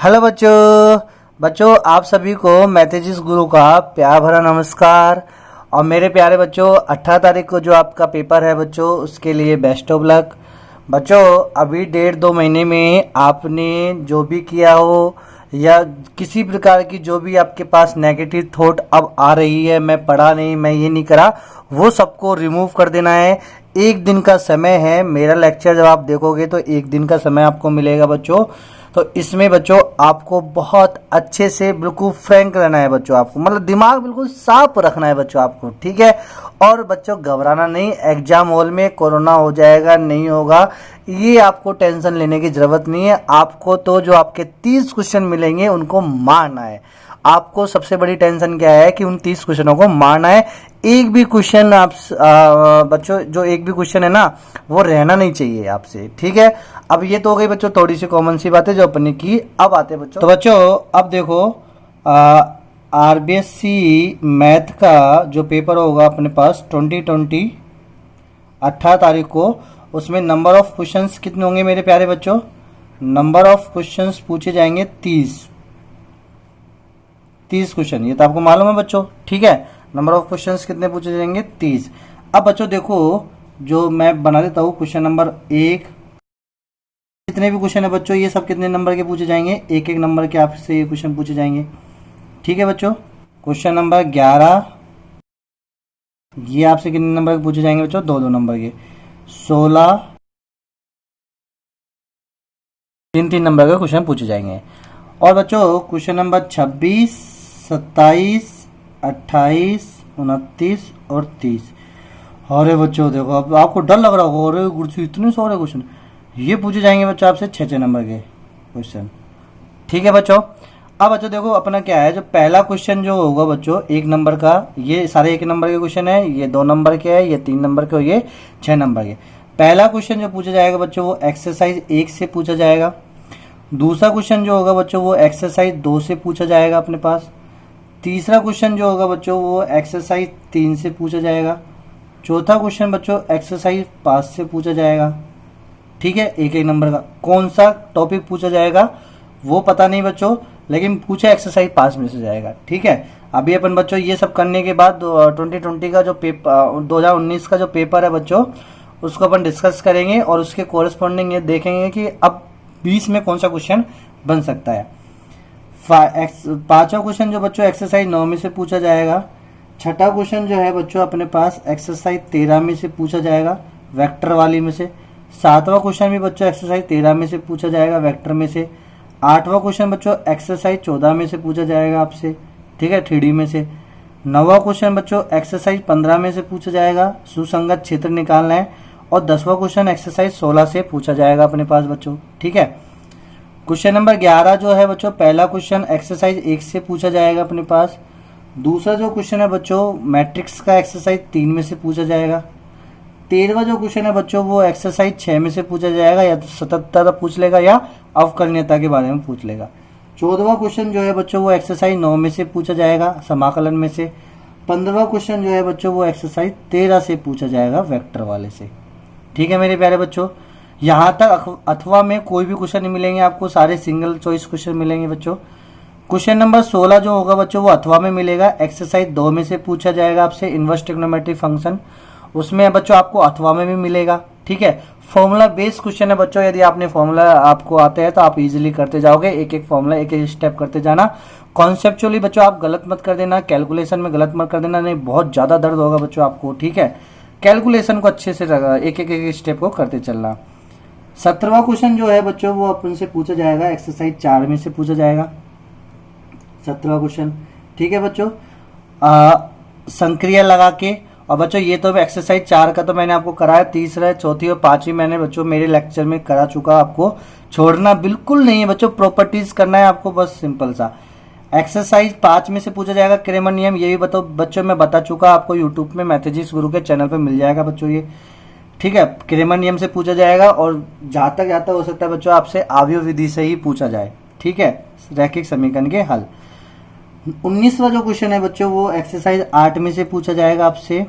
Hello बच्चों आप सभी को मैथेजिस गुरु का प्यार भरा नमस्कार। और मेरे प्यारे बच्चों 18 तारीख को जो आपका पेपर है बच्चों उसके लिए बेस्ट ऑफ लक। बच्चों अभी 1.5-2 महीने में आपने जो भी किया हो या किसी प्रकार की जो भी आपके पास नेगेटिव थॉट अब आ रही है, मैं पढ़ा नहीं, मैं ये नहीं करा, वो सबको रिमूव कर देना है। एक दिन का समय है, मेरा लेक्चर जब आप देखोगे तो एक दिन का समय आपको मिलेगा बच्चों। तो इसमें बच्चों आपको बहुत अच्छे से बिल्कुल फ्रैंक रहना है बच्चों, आपको मतलब दिमाग बिल्कुल साफ रखना है बच्चों आपको, ठीक है। और बच्चों घबराना नहीं, एग्जाम हॉल में कोरोना हो जाएगा नहीं होगा ये आपको टेंशन लेने की जरूरत नहीं है। आपको तो जो आपके 30 क्वेश्चन मिलेंगे उनको मारना है। आपको सबसे बड़ी टेंशन क्या है कि उन 30 क्वेश्चनों को मारना है। एक भी क्वेश्चन आप बच्चों जो एक भी क्वेश्चन है ना वो रहना नहीं चाहिए आपसे, ठीक है। अब ये तो हो गई बच्चों थोड़ी सी कॉमन सी बातें जो अपने की। अब आते हैं बच्चों, तो बच्चों अब देखो आरबीएससी मैथ का जो पेपर होगा अपने पास 2020 18 तारीख को, उसमें नंबर ऑफ क्वेश्चंस कितने होंगे मेरे प्यारे बच्चों? नंबर ऑफ क्वेश्चंस पूछे जाएंगे 30 क्वेश्चन, ये तो आपको मालूम है बच्चों, ठीक है। नंबर ऑफ क्वेश्चंस कितने पूछे जाएंगे? 30। अब बच्चों देखो जो मैं बना देता हूँ क्वेश्चन नंबर 1, जितने भी क्वेश्चन है बच्चों ये सब कितने नंबर के पूछे जाएंगे? एक एक नंबर के आपसे ये क्वेश्चन पूछे जाएंगे, ठीक है बच्चों। क्वेश्चन नंबर 11 ये आपसे कितने नंबर के पूछे जाएंगे बच्चों? 2-2 नंबर के। 16 3-3 नंबर के क्वेश्चन पूछे जाएंगे। और बच्चों क्वेश्चन नंबर 26 27 28 29 और 30। अरे बच्चों देखो अब आपको डर लग रहा होगा, अरे गुरुजी इतने सारे क्वेश्चन ये पूछे जाएंगे बच्चों आपसे 6-6 नंबर के क्वेश्चन, ठीक है बच्चों। अब बच्चों देखो अपना क्या है, जो पहला क्वेश्चन जो होगा बच्चों 1 नंबर का, ये सारे 1 नंबर के क्वेश्चन है, ये 2 नंबर के है, ये 3 नंबर के और ये 6 नंबर के। पहला क्वेश्चन जो पूछा जाएगा बच्चों वो एक्सरसाइज 1 से पूछा जाएगा। दूसरा क्वेश्चन जो होगा बच्चों वो एक्सरसाइज 2 से पूछा जाएगा अपने पास। तीसरा क्वेश्चन जो होगा बच्चों वो एक्सरसाइज 3 से पूछा जाएगा। चौथा क्वेश्चन बच्चों एक्सरसाइज 5 से पूछा जाएगा, ठीक है। एक एक नंबर का कौन सा टॉपिक पूछा जाएगा वो पता नहीं बच्चों, लेकिन पूछा एक्सरसाइज 5 में से जाएगा, ठीक है। अभी अपन बच्चों ये सब करने के बाद 2020 का जो पेपर 2019 का जो पेपर है बच्चों उसको अपन डिस्कस करेंगे और उसके कोरस्पॉन्डिंग ये देखेंगे कि अब 20 में कौन सा क्वेश्चन बन सकता है। पांचवा क्वेश्चन जो बच्चों एक्सरसाइज 9 में से पूछा जाएगा। छठा क्वेश्चन जो है बच्चों अपने पास एक्सरसाइज 13 में से पूछा जाएगा, वेक्टर वाली में से। सातवां क्वेश्चन भी बच्चों एक्सरसाइज 13 में से पूछा जाएगा, वेक्टर में से। आठवां क्वेश्चन बच्चों एक्सरसाइज 14 में से पूछा जाएगा आपसे, ठीक है, 3D में से। नौवां क्वेश्चन बच्चों एक्सरसाइज 15 में से पूछा जाएगा, सुसंगत क्षेत्र निकालना है। और 10वां क्वेश्चन एक्सरसाइज 16 से पूछा जाएगा अपने पास बच्चों, ठीक है। क्वेश्चन नंबर 11 जो है बच्चों पहला क्वेश्चन एक्सरसाइज 1 से पूछा जाएगा अपने पास। दूसरा जो क्वेश्चन है बच्चों मैट्रिक्स का एक्सरसाइज 3 में से पूछा जाएगा। 13वां जो क्वेश्चन है बच्चों वो एक्सरसाइज 6 में से पूछा जाएगा, या तो सततता पूछ लेगा या अवकलनीयता के बारे में पूछ लेगा। 14वां क्वेश्चन जो है बच्चों वो एक्सरसाइज 9 में से पूछा जाएगा, समाकलन में से। 15वां क्वेश्चन जो है बच्चों वो एक्सरसाइज 13 से पूछा जाएगा, वेक्टर वाले से, ठीक है मेरे प्यारे बच्चों। यहाँ तक अथवा में कोई भी क्वेश्चन नहीं मिलेंगे आपको, सारे सिंगल चॉइस क्वेश्चन मिलेंगे बच्चों। क्वेश्चन नंबर 16 जो होगा बच्चों वो अथवा में मिलेगा, एक्सरसाइज 2 में से पूछा जाएगा आपसे, इनवर्स ट्रिग्नोमेट्री फंक्शन, उसमें बच्चों आपको अथवा में भी मिलेगा, ठीक है। फॉर्मूला बेस्ड क्वेश्चन है बच्चों, यदि आपने फॉर्मूला आपको आते हैं तो आप इजीली करते जाओगे, एक एक फॉर्मूला एक एक स्टेप करते जाना। कॉन्सेप्चुअली बच्चों आप गलत मत कर देना, कैलकुलेशन में गलत मत कर देना, नहीं बहुत ज्यादा दर्द होगा बच्चों आपको, ठीक है। कैलकुलेशन को अच्छे से एक एक स्टेप को करते चलना। 17वां क्वेश्चन जो है बच्चों वो अपन से पूछा जाएगा, एक्सरसाइज 4 में से पूछा जाएगा 17वां क्वेश्चन, ठीक है बच्चों। संक्रिया लगा के, और बच्चों ये तो एक्सरसाइज 4 का तो मैंने आपको कराया, तीसरा चौथी और पांचवी मैंने बच्चों मेरे लेक्चर में करा चुका, आपको छोड़ना बिल्कुल नहीं है बच्चों, प्रॉपर्टीज करना है आपको बस, सिंपल सा। एक्सरसाइज 5 में से पूछा जाएगा क्रेमर नियम, ये भी बताओ बच्चों मैं बता चुका आपको, यूट्यूब में मैथेजिस गुरु के चैनल पे मिल जाएगा बच्चों ये, ठीक है। क्रेमर नियम से पूछा जाएगा, और जहां तक जाता हो सकता है बच्चों आपसे आव्यूह विधि से ही पूछा जाए, ठीक है, रैखिक समीकरण के हल। 19वां जो क्वेश्चन है बच्चों वो एक्सरसाइज 8 में से पूछा जाएगा आपसे।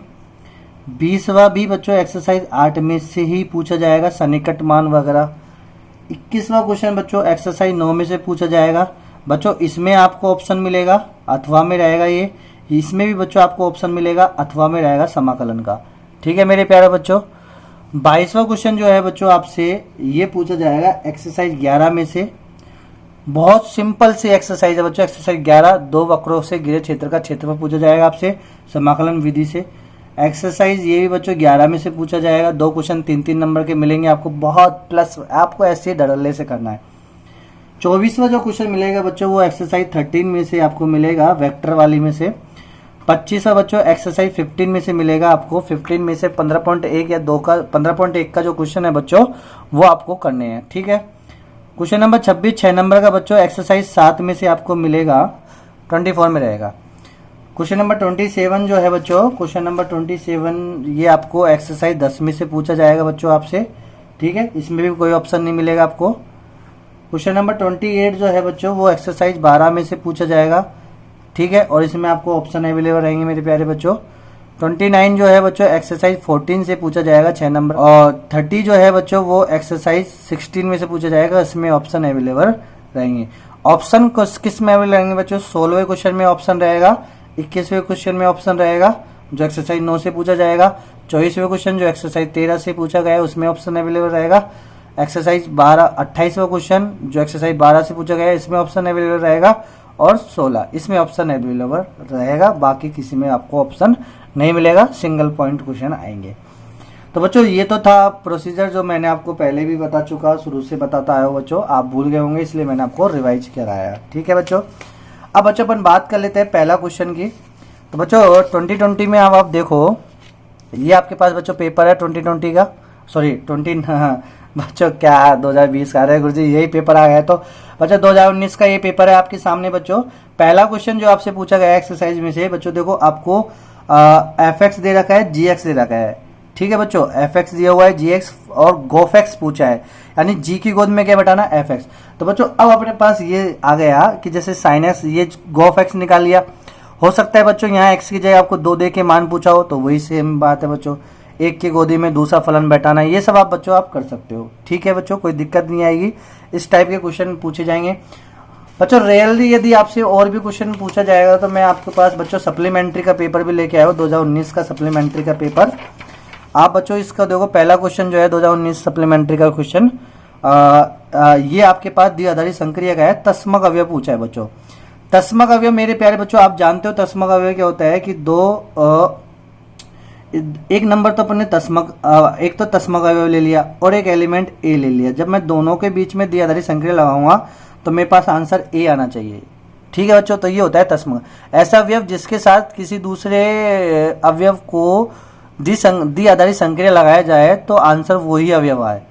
20वां भी बच्चों एक्सरसाइज 8 में से ही पूछा जाएगा, सन्निकट मान वगैरह, 21वां क्वेश्चन बच्चों एक्सरसाइज 9 में से पूछा जाएगा। बच्चों इसमें आपको ऑप्शन मिलेगा अथवा में रहेगा ये, इसमें भी बच्चों आपको ऑप्शन मिलेगा अथवा में रहेगा समाकलन का। ठीक है मेरे प्यारे बच्चों। 22वां क्वेश्चन जो है बच्चों आपसे ये पूछा जाएगा एक्सरसाइज 11 में से। बहुत सिंपल सी एक्सरसाइज है बच्चों, एक्सरसाइज 11, दो वक्रों से घिरे क्षेत्र का क्षेत्रफल पूछा जाएगा आपसे समाकलन विधि से। एक्सरसाइज ये भी बच्चों 11 में से पूछा जाएगा। दो क्वेश्चन 3-3 नंबर के मिलेंगे आपको, बहुत प्लस आपको ऐसे धड़ल्ले से करना है। 24वां जो क्वेश्चन मिलेगा बच्चों वो एक्सरसाइज 13 में से आपको मिलेगा, वेक्टर वाली में से। 25वां बच्चों एक्सरसाइज 15 में से मिलेगा आपको। 15 में से 15.1 या 2 का 15.1 का जो क्वेश्चन है बच्चों वो आपको करने हैं। ठीक है। क्वेश्चन नंबर 26 6 नंबर का बच्चों एक्सरसाइज 7 में से आपको मिलेगा, 24 में रहेगा। क्वेश्चन नंबर 27 जो है बच्चों, क्वेश्चन नंबर 27 ये आपको एक्सरसाइज 10 में से पूछा जाएगा बच्चों आपसे। ठीक है, इसमें भी कोई ऑप्शन नहीं मिलेगा आपको। क्वेश्चन नंबर 28 जो है बच्चों वो एक्सरसाइज 12 में से पूछा जाएगा। ठीक है, और इसमें आपको ऑप्शन अवेलेबल रहेंगे मेरे प्यारे बच्चों। 29 जो है बच्चों एक्सरसाइज 14 से पूछा जाएगा 6 नंबर, और 30 जो है बच्चों वो एक्सरसाइज 16 में से पूछा जाएगा, इसमें ऑप्शन अवेलेबल रहेंगे। ऑप्शन किस में अवेलेबल रहेंगे बच्चों? 16वें क्वेश्चन में ऑप्शन रहेगा, 21वें क्वेश्चन में ऑप्शन रहेगा जो एक्सरसाइज 9 से पूछा जाएगा, 24वें क्वेश्चन जो एक्सरसाइज 13 से पूछा गया है उसमें ऑप्शन अवेलेबल रहेगा, एक्सरसाइज 12 28वां क्वेश्चन जो एक्सरसाइज 12 से पूछा गया है इसमें ऑप्शन अवेलेबल रहेगा, और 16 इसमें ऑप्शन अवेलेबल रहेगा। बाकी किसी में आपको ऑप्शन नहीं मिलेगा, सिंगल पॉइंट क्वेश्चन आएंगे। तो बच्चों ये तो था प्रोसीजर जो मैंने आपको पहले भी बता चुका, शुरू से बताता आया हूं बच्चों, आप भूल गए होंगे इसलिए मैंने आपको रिवाइज कराया। ठीक है बच्चों। अब बच्चों अपन बात कर लेते हैं पहला क्वेश्चन की। तो बच्चों 2020 में अब आप देखो, ये आपके पास बच्चों पेपर है 2020 का, सॉरी 20 बच्चों क्या 2020 का, अरे गुरुजी यही पेपर आ गया। तो बच्चों 2019 का ये पेपर है आपके सामने बच्चों। पहला क्वेश्चन जो आपसे पूछा गया एक्सरसाइज में से बच्चों, देखो आपको fx दे रखा है, gx दे रखा है। ठीक है बच्चों, fx दिया हुआ है, gx और गोफx पूछा है, यानी g की गोद में क्या बैठाना fx। तो बच्चों अब अपने पास ये आ गया कि जैसे sin x, ये गोफx निकाल लिया। हो सकता है बच्चों यहाँ x की जगह आपको 2 दे के मान पूछा हो, तो वही सेम बात है बच्चों, एक की गोदी में दूसरा फलन बैठाना, ये सब आप बच्चों आप कर सकते हो। ठीक है बच्चों, कोई दिक्कत नहीं आएगी, इस टाइप के क्वेश्चन पूछे जाएंगे बच्चों। रियली यदि आपसे और भी क्वेश्चन पूछा जाएगा तो मैं आपके पास बच्चों सप्लीमेंट्री का पेपर भी लेके आया हूँ, 2019 का सप्लीमेंट्री का पेपर। आप बच्चों इसका देखो, पहला क्वेश्चन जो है 2019 सप्लीमेंट्री का क्वेश्चन, ये आपके पास द्विआधारी संक्रिया का है, तस्मक अवयव पूछा है बच्चों। तस्मक अवयव मेरे प्यारे बच्चों आप जानते हो तस्मक अवयव क्या होता है कि एक नंबर तो अपन ने तस्मक, एक तो तस्मक अवयव ले लिया और एक एलिमेंट ए ले लिया। जब मैं दोनों के बीच में द्विआधारी संक्रिया लगाऊंगा तो मेरे पास आंसर ए आना चाहिए। ठीक है बच्चों, तो ये होता है तस्मक, ऐसा अवयव जिसके साथ किसी दूसरे अवयव को द्विआधारी संक्रिया लगाया जाए तो आंसर वही अवयव आए,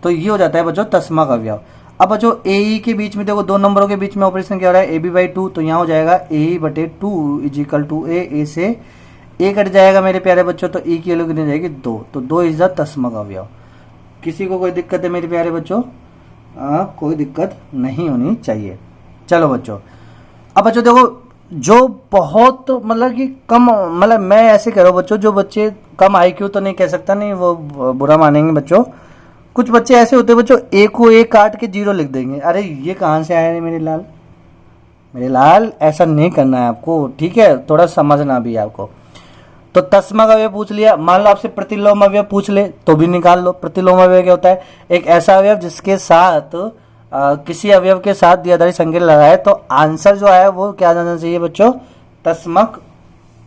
तो ये हो जाता है बच्चों तस्मक अवयव। अब बच्चों ए ई के बीच में देखो, दो नंबरों के बीच में ऑपरेशन क्या हो रहा है, ए बी बाई 2, तो यहाँ हो जाएगा ए ई बटे 2 इज इक्वल टू ए से ए कट जाएगा मेरे प्यारे बच्चों, तो ए की वैल्यू कितनी जाएगी 2, तो 2 इज द तस्मक अवयव। किसी को कोई दिक्कत है मेरे प्यारे बच्चों? कोई दिक्कत नहीं होनी चाहिए। चलो बच्चों, अब बच्चों देखो जो बहुत मतलब कि कम, मतलब मैं ऐसे कह रहा हूँ बच्चों, जो बच्चे कम IQ तो नहीं कह सकता, नहीं वो बुरा मानेंगे बच्चों। कुछ बच्चे ऐसे होते हैं बच्चों, ए को ए काट के 0 लिख देंगे, अरे ये कहाँ से आया है मेरे लाल? मेरे लाल ऐसा नहीं करना है आपको, ठीक है, थोड़ा समझना भी है आपको। तो तस्मक अवयव पूछ लिया, मान लो आपसे प्रतिलोम अवयव पूछ ले तो भी निकाल लो। प्रतिलोम अवयव क्या होता है? एक ऐसा अवयव जिसके साथ किसी अवयव के साथ द्विआधारी संक्रिया लगाए तो आंसर जो है वो क्या आ जाना चाहिए बच्चों? तस्मक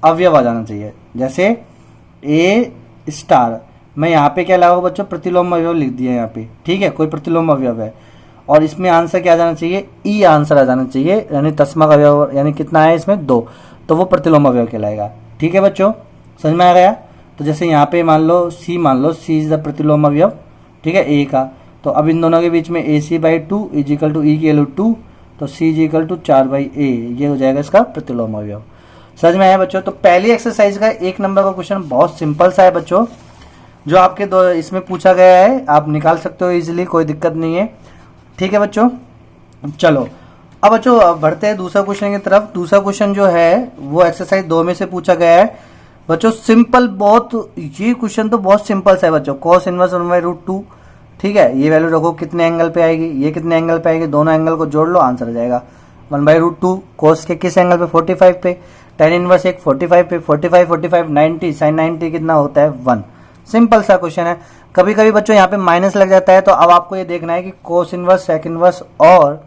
अवयव आ जाना चाहिए। जैसे ए स्टार, मैं यहाँ पे क्या लगाऊँ बच्चों? प्रतिलोम अवयव लिख दिया यहाँ पे, ठीक है, कोई प्रतिलोम अवयव है और इसमें आंसर क्या आ जाना चाहिए? ई आंसर आ जाना चाहिए, यानी तस्मक अवयव, यानी कितना है इसमें 2, तो वो प्रतिलोम अवयव कहलाएगा। ठीक है बच्चों, समझ में आ गया? तो जैसे यहाँ पे मान लो सी इज द प्रतिलोम अवयव, ठीक है, ए का, तो अब इन दोनों के बीच में ए सी बाई 2 इज इक्वल टू ई की वैल्यू 2, तो सी इज इक्वल टू 4 बाई ए, ये हो जाएगा इसका प्रतिलोम अवयव। समझ में आया बच्चों? तो पहली एक्सरसाइज का 1 नंबर का क्वेश्चन बहुत सिंपल सा है बच्चों, जो आपके इसमें पूछा गया है, आप निकाल सकते हो इजिली, कोई दिक्कत नहीं है। ठीक है बच्चों, चलो अब बच्चों बढ़ते हैं दूसरा क्वेश्चन की तरफ। दूसरा क्वेश्चन जो है वो एक्सरसाइज 2 में से पूछा गया है बच्चों, सिंपल बहुत, ये क्वेश्चन तो बहुत सिंपल सा है बच्चों। cos इनवर्स 1/√2, ठीक है, ये वैल्यू रखो कितने एंगल पे आएगी, ये कितने एंगल पे आएगी, दोनों एंगल को जोड़ लो, आंसर आ जाएगा 1/√2। कोस के किस एंगल पे 45 पे, tan इनवर्स एक 45 पे, 45 45 90, sin 90 कितना होता है 1। सिंपल सा क्वेश्चन है। कभी कभी बच्चों यहाँ पे माइनस लग जाता है, तो अब आपको ये देखना है कि कोस इनवर्स, सेक इनवर्स और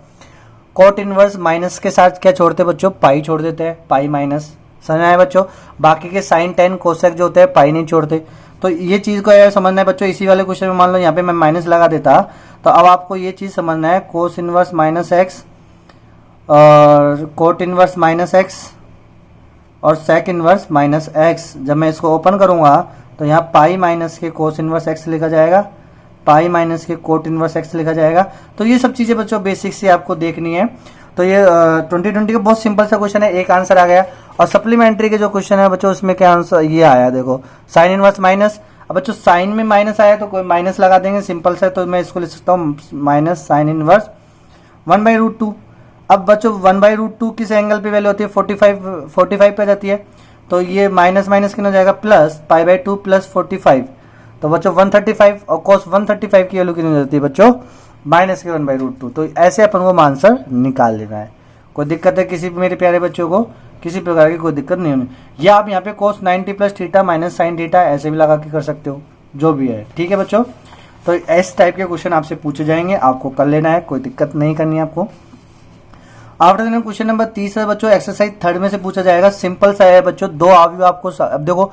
कोट इनवर्स माइनस के साथ क्या छोड़ते हैं बच्चों, पाई छोड़ देते हैं, पाई माइनस, समझ आया बच्चों। बाकी के साइन टेन कोसेक जो होते हैं पाई नहीं छोड़ते। तो ये चीज को यार समझना है बच्चों। इसी वाले क्वेश्चन में मान लो यहाँ पे मैं माइनस लगा देता, तो अब आपको ये चीज समझना है, कोस इनवर्स माइनस एक्स और कोट इनवर्स माइनस एक्स और सेक इनवर्स माइनस एक्स। जब मैं इसको ओपन करूंगा तो यहाँ पाई माइनस के कोस इनवर्स एक्स लिखा जाएगा, पाई माइनस के कोट इनवर्स एक्स लिखा जाएगा। तो ये सब चीजें बच्चों बेसिक से आपको देखनी है। तो ये 2020 का बहुत सिंपल सा क्वेश्चन है, एक आंसर आ गया। और सप्लीमेंट्री के जो क्वेश्चन है बच्चों उसमें क्या आंसर ये आया, देखो साइन इनवर्स माइनस। अब बच्चों साइन में माइनस आया तो कोई माइनस लगा देंगे, सिंपल सा। तो मैं इसको लिख सकता हूँ माइनस साइन इनवर्स 1/√2। अब बच्चों 1/√2 किस एंगल पे वैल्यू होती है, 45 पे जाती है। तो ये माइनस माइनस कितना हो जाएगा, प्लस π/2 प्लस 45। तो बच्चों 135 और cos 135 की वैल्यू कितनी जाती है बच्चों, माइनस के 1/√2। तो ऐसे अपन को आंसर निकाल लेना है। कोई दिक्कत है किसी मेरे प्यारे बच्चों को, किसी प्रकार की कोई दिक्कत नहीं होनी। या आप यहाँ पे cos 90 plus theta minus sine theta ऐसे भी लगा के कर सकते हो, जो भी है, ठीक है बच्चों। तो इस टाइप के क्वेश्चन आपसे पूछे जाएंगे, आपको कर लेना है, कोई दिक्कत नहीं करनी है आपको। आफ्टर क्वेश्चन नंबर 30 है बच्चों, एक्सरसाइज 3 में से पूछा जाएगा। सिंपल सा है बच्चों, दो अवयव आपको, अब देखो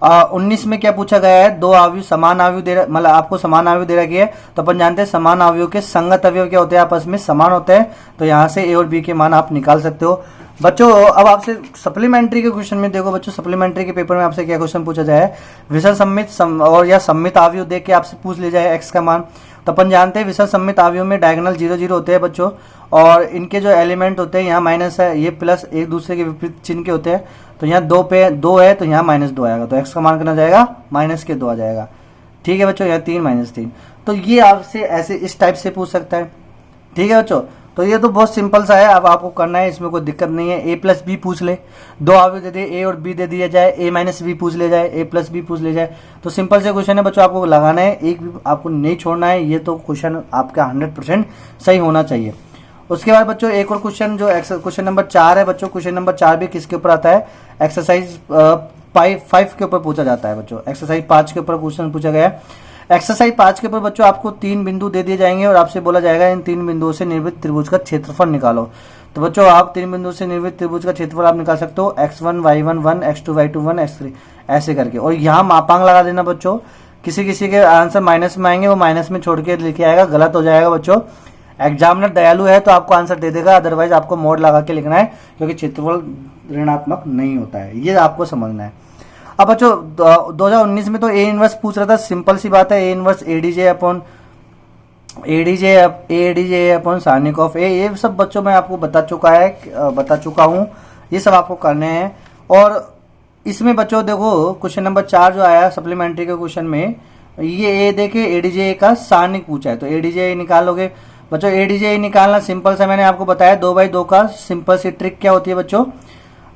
19 में क्या पूछा गया है, दो अवयव समान अवयव दे रहा, मतलब आपको समान अवयव दे रखी है। तो अपन जानते हैं समान अवयव के संगत अवयव क्या होते हैं, आपस में समान होते हैं। तो यहाँ से ए और बी के मान आप निकाल सकते हो बच्चों। अब आपसे सप्लीमेंट्री के क्वेश्चन में देखो बच्चों, सप्लीमेंट्री के पेपर में आपसे क्या क्वेश्चन पूछा जाए, विषम सम्मित और या सम्मित अवयव देख के आपसे पूछ लिया जाए एक्स का मान। तो अपन जानते हैं विषम सम्मित अवयव में डायगोनल 0 0 होते हैं बच्चों, और इनके जो एलिमेंट होते हैं, यहाँ माइनस है, ये प्लस, एक दूसरे के विपरीत चिन्ह के होते हैं। तो यहाँ 2 पे 2 है, तो यहाँ -2 आएगा। तो एक्स का मान कितना जाएगा, -2 आ जाएगा। ठीक है बच्चों, यहाँ 3 -3। तो ये आपसे ऐसे इस टाइप से पूछ सकता है, ठीक है बच्चों। तो ये तो बहुत सिंपल सा है, अब आपको करना है, इसमें कोई दिक्कत नहीं है। ए प्लस बी पूछ ले, दो अवयव दे दिए, ए और बी दे दिया जाए, ए माइनस बी पूछ ले जाए, ए प्लस बी पूछ ले जाए। तो सिंपल से क्वेश्चन है बच्चों, आपको लगाना है, एक भी आपको नहीं छोड़ना है। ये तो क्वेश्चन आपका 100% सही होना चाहिए। उसके बाद बच्चों एक और क्वेश्चन, जो क्वेश्चन नंबर 4 है बच्चों। क्वेश्चन नंबर 4 भी किसके ऊपर आता है, एक्सरसाइज 5 के ऊपर पूछा जाता है बच्चों। एक्सरसाइज 5 के ऊपर क्वेश्चन पूछा गया है। एक्सरसाइज 5 के ऊपर बच्चों आपको 3 बिंदु दे दिए जाएंगे और आपसे बोला जाएगा इन 3 बिंदुओं से निर्मित त्रिभुज का क्षेत्रफल निकालो। तो बच्चों आप 3 बिंदुओं से निर्मित त्रिभुज का क्षेत्रफल आप निकाल सकते हो, x1 y1 1, x2 y2 1, x3 ऐसे करके। और यहाँ मापांक लगा देना बच्चों। किसी किसी के आंसर माइनस में आएंगे, वो माइनस में छोड़ के लेके आएगा, गलत हो जाएगा बच्चों। एग्जामिनर दयालु है तो आपको आंसर दे देगा, अदरवाइज आपको मोड लगा के लिखना है, क्योंकि क्षेत्रफल ऋणात्मक नहीं होता है, ये आपको समझना है। अब बच्चों 2019 में तो ए इनवर्स पूछ रहा था, सिंपल सी बात है, ए इनवर्स एडीजे अपॉन सानिक ऑफ ए। ये सब बच्चों मैं आपको बता चुका हूँ, ये सब आपको करने हैं। और इसमें बच्चों देखो क्वेश्चन नंबर 4 जो आया सप्लीमेंट्री के क्वेश्चन में, ये ए देखे एडीजे का सानिक पूछा है, तो एडीजे निकालोगे बच्चों। एडीजे निकालना सिंपल सा मैंने आपको बताया, 2/2 का सिंपल सी ट्रिक क्या होती है बच्चों,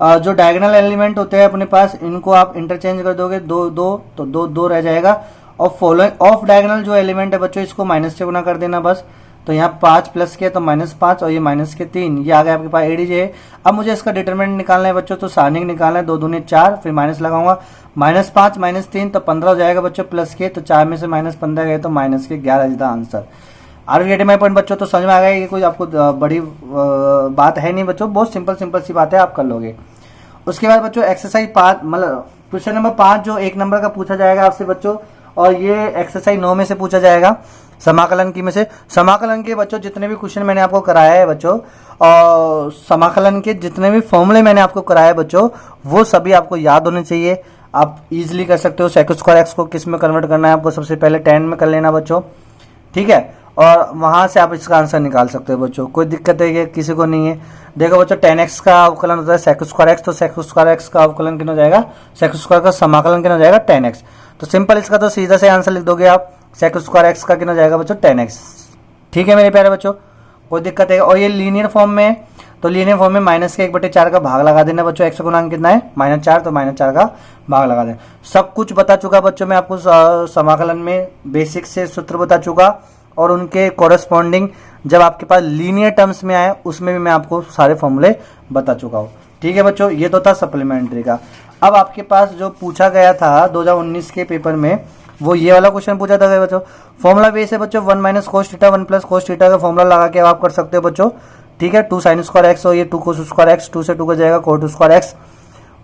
जो डायगोनल एलिमेंट होते हैं अपने पास, इनको आप इंटरचेंज कर दोगे, 2 2 तो 2 2 रह जाएगा। और फॉलोइंग ऑफ डायगोनल जो एलिमेंट है बच्चों, इसको माइनस से गुना कर देना बस। तो यहाँ 5 प्लस के तो -5 और ये माइनस के 3, ये आ गया आपके पास एडीजे। अब मुझे इसका डिटरमिनेंट निकालना है बच्चों, तो सानिक निकालना है, 2 दूनी 4, फिर माइनस लगाऊंगा, -5 -3 तो 15 हो जाएगा बच्चों, प्लस के तो 4 में से -15 गए तो माइनस के 11 is the answer. Are get my point बच्चों, तो समझ में आ गया, ये कोई आपको बड़ी बात है नहीं बच्चों, बहुत सिंपल सी बात है, आप कर लोगे। उसके बाद बच्चों एक्सरसाइज 5 मतलब क्वेश्चन नंबर 5 जो 1 नंबर का पूछा जाएगा आपसे बच्चों, और ये एक्सरसाइज 9 में से पूछा जाएगा, समाकलन की में से। समाकलन के बच्चों जितने भी क्वेश्चन मैंने आपको कराया है बच्चों, और समाकलन के जितने भी फॉर्मूले मैंने आपको कराया है बच्चों, वो सभी आपको याद होने चाहिए। आप इजीली कर सकते हो। सेक स्क्वायर एक्स को किस में कन्वर्ट करना है आपको, सबसे पहले tan में कर लेना बच्चों, ठीक है, और वहां से आप इसका आंसर निकाल सकते हो बच्चों, कोई दिक्कत है किसी को नहीं है। देखो बच्चों tan x का अवकलन होता है sec स्क्वायर x, तो sec स्क्वायर x का अवकलन कितना हो जाएगा, sec स्क्वायर का समाकलन कितना हो जाएगा tan x। तो सिंपल इसका तो सीधा से आंसर लिख दोगे आप, sec स्क्वायर x का कितना हो जाएगा बच्चों tan x। ठीक है मेरे प्यारे बच्चों, कोई दिक्कत है। और ये लीनियर फॉर्म में तो लीनियर फॉर्म में माइनस के 1/4 का भाग लगा देना बच्चों। x का गुणांक कितना है -4, तो -4 का भाग लगा देना। सब कुछ बता चुका बच्चों मैं आपको, समाकलन में बेसिक से सूत्र बता चुका और उनके कोरस्पॉन्डिंग जब आपके पास लीनियर टर्म्स में आए उसमें भी मैं आपको सारे फॉर्मूले बता चुका हूँ। ठीक है बच्चों, ये तो था सप्लीमेंट्री का। अब आपके पास जो पूछा गया था 2019 के पेपर में वो ये वाला क्वेश्चन पूछा था बच्चों। फॉर्मूला बेस है बच्चों 1 minus cos theta 1 plus cos theta का फॉर्मूला लगा के आप कर सकते हो बच्चों। ठीक है, 2 साइन स्क्वायर एक्स और ये 2 कोस स्क्वायर एक्स, 2 से 2 का जाएगा coat square x.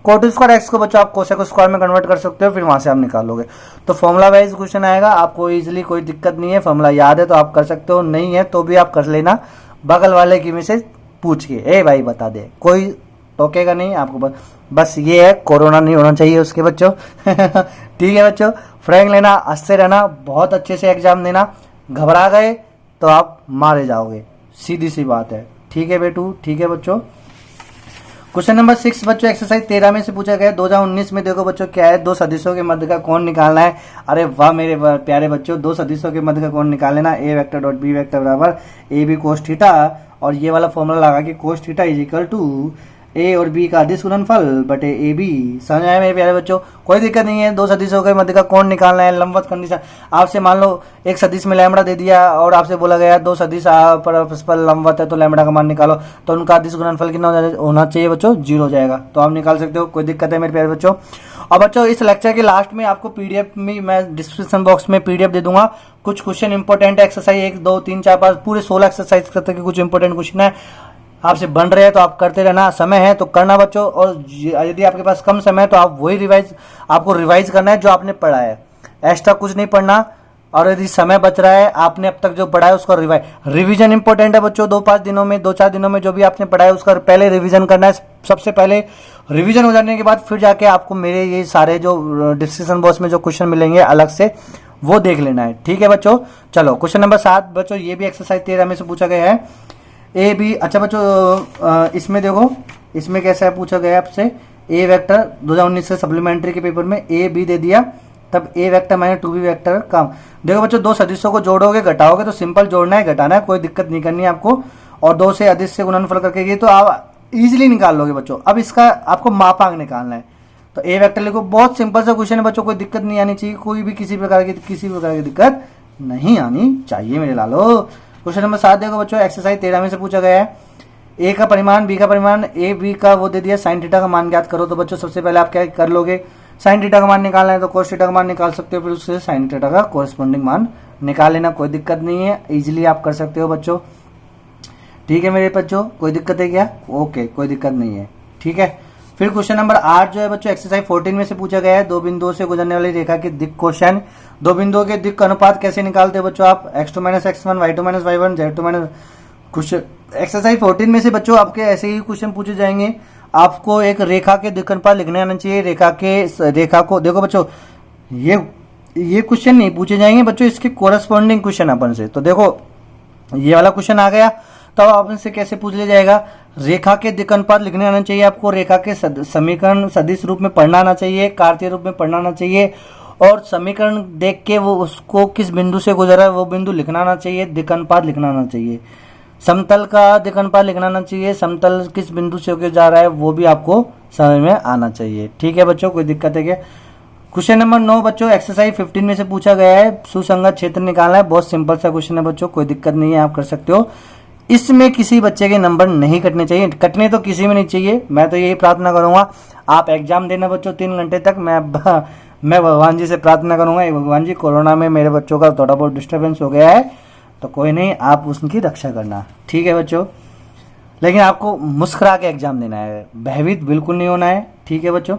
Coat square x को बच्चों आप कोसेक स्क्वायर में कन्वर्ट कर सकते हो, फिर वहां से आप निकालोगे। तो फॉर्मूला वाइज क्वेश्चन आएगा, आपको इजीली कोई दिक्कत नहीं है। फॉर्मूला याद है तो आप कर सकते हो, नहीं है तो भी आप कर लेना बगल वाले की में से पूछ के, ए भाई बता दे, कोई टोकेगा नहीं आपको। बस ये है कोरोना नहीं होना चाहिए उसके बच्चों। ठीक है बच्चों, फ्रैंक लेना, हंसते रहना, बहुत अच्छे से एग्जाम देना। घबरा गए तो आप मारे जाओगे, सीधी सी बात है। ठीक है बेटू, ठीक है बच्चों। क्वेश्चन नंबर 6 बच्चों एक्सरसाइज 13 में से पूछा गया 2019 में। देखो बच्चों क्या है, दो सदिशों के मध्य का कोण निकालना है। अरे वाह मेरे प्यारे बच्चों, दो सदिशों के मध्य का कोण निकाल लेना। ए वेक्टर डॉट बी वेक्टर बराबर ए बी कोस थीटा, और ये वाला फॉर्मूला लगा के cos theta is equal to A और बी का अदिश गुणनफल बटे ए बी। समझ आए मेरे प्यारे बच्चों, कोई दिक्कत नहीं है। दो सदिशों के मध्य का कोण निकालना है, लंबवत कंडीशन। आपसे मान लो एक सदिश में लैम्बडा दे दिया और आपसे बोला गया दो सदिश परस्पर लंबवत है तो लैम्बडा का मान निकालो, तो उनका अदिश गुणनफल कितना होना चाहिए बच्चों, 0 हो जाएगा। तो आप निकाल सकते हो, कोई दिक्कत है मेरे प्यारे बच्चों। और बच्चों इस लेक्चर के लास्ट में आपको पीडीएफ में मैं डिस्क्रिप्शन बॉक्स में पीडीएफ दे दूंगा। कुछ क्वेश्चन इंपॉर्टेंट एक्सरसाइज 1 2 3 4 5 पूरे 16 एक्सरसाइज करते के कुछ इंपॉर्टेंट क्वेश्चन है आपसे बन रहे हैं, तो आप करते रहना। समय है तो करना बच्चों, और यदि आपके पास कम समय है तो आप वही आपको रिवाइज करना है जो आपने पढ़ा है, एक्स्ट्रा कुछ नहीं पढ़ना। और यदि समय बच रहा है, आपने अब तक जो पढ़ा है उसका रिवीजन इंपॉर्टेंट है बच्चों। 2-5 दिनों में 2-4 दिनों में जो भी आपने पढ़ा है उसका पहले रिवीजन करना है। सबसे पहले रिवीजन हो जाने के बाद फिर जाके आपको मेरे ये सारे जो डिस्क्रिप्शन बॉक्स में जो क्वेश्चन मिलेंगे अलग से वो देख लेना है। ठीक है बच्चों, चलो क्वेश्चन नंबर 7 बच्चों, ये भी एक्सरसाइज 13 में से पूछा गया है। ए बी, अच्छा बच्चों इसमें देखो, इसमें कैसा है पूछा गया आपसे, ए वेक्टर 2019 से सप्लीमेंट्री के पेपर में ए बी दे दिया, तब ए वेक्टर माइनस 2b वेक्टर का। देखो बच्चों, दो सदिशों को जोड़ोगे घटाओगे तो सिंपल जोड़ना है घटाना है, कोई दिक्कत नहीं करनी है आपको। और दो से अधिक से गुणनफल करके ये तो आप इजीली निकाल लोगे बच्चों। अब इसका आपको मापांक निकालना है, तो ए वेक्टर लिखो। बहुत सिंपल सा क्वेश्चन है बच्चों, कोई दिक्कत नहीं आनी चाहिए, कोई भी किसी प्रकार की दिक्कत नहीं आनी चाहिए मेरे लालो। क्वेश्चन नंबर 7 देखो बच्चों, एक्सरसाइज 13 में से पूछा गया है। ए का परिमाण, बी का परिमाण, ए बी का वो दे दिया, साइन थीटा का मान ज्ञात करो। तो बच्चों सबसे पहले आप क्या कर लोगे, साइन थीटा का मान निकालना है तो कोस थीटा का मान निकाल सकते हो, फिर उससे साइन थीटा का कोरस्पॉन्डिंग मान निकाल लेना, कोई दिक्कत नहीं है, इजीली आप कर सकते हो बच्चों। ठीक है मेरे बच्चों, कोई दिक्कत है क्या? ओके, कोई दिक्कत नहीं है। ठीक है, फिर क्वेश्चन नंबर 8 जो है बच्चों एक्सरसाइज 14 में से पूछा गया है। दो बिंदुओं से गुजरने वाली रेखा के दिक् क्वेश्चन। दो बिंदुओं के दिक् का अनुपात कैसे निकालते हो बच्चों आप, x2 - x1 y2 - y1 z2 कुछ एक्सरसाइज 14 में से बच्चों आपके ऐसे ही क्वेश्चन पूछे जाएंगे। आपको एक रेखा के दिक् अनुपात लिखने आना चाहिए। रेखा को देखो बच्चों, ये क्वेश्चन नहीं पूछे जाएंगे बच्चों, इसके कोरस्पॉन्डिंग क्वेश्चन अपन से। तो देखो ये वाला क्वेश्चन आ गया, तो आप इनसे कैसे पूछ लिया जाएगा, रेखा के दिक् अनुपात लिखने आना चाहिए आपको, रेखा के समीकरण सदिश रूप में पढ़ना आना चाहिए, कार्तीय रूप में पढ़ना आना चाहिए, और समीकरण देख के वो उसको किस बिंदु से गुजरा है वो बिंदु लिखना आना चाहिए, दिक् अनुपात लिखना आना चाहिए, समतल का दिक् अनुपात लिखना आना चाहिए, समतल किस बिंदु से होकर जा रहा है वो भी आपको समझ में आना चाहिए। ठीक है बच्चों, कोई दिक्कत है क्या? क्वेश्चन नंबर 9 बच्चों एक्सरसाइज 15 में से पूछा गया है, सुसंगत क्षेत्र निकालना है। बहुत सिंपल सा क्वेश्चन है बच्चों, कोई दिक्कत नहीं है, आप कर सकते हो। इसमें किसी बच्चे के नंबर नहीं कटने चाहिए, कटने तो किसी में नहीं चाहिए। मैं तो यही प्रार्थना करूंगा, आप एग्जाम देना बच्चों 3 घंटे तक। मैं भगवान जी से प्रार्थना करूंगा, भगवान जी कोरोना में मेरे बच्चों का थोड़ा बहुत डिस्टर्बेंस हो गया है, तो कोई नहीं, आप उसकी रक्षा करना। ठीक है बच्चों, लेकिन आपको मुस्कुरा के एग्जाम देना है, भयभीत बिल्कुल नहीं होना है। ठीक है बच्चों,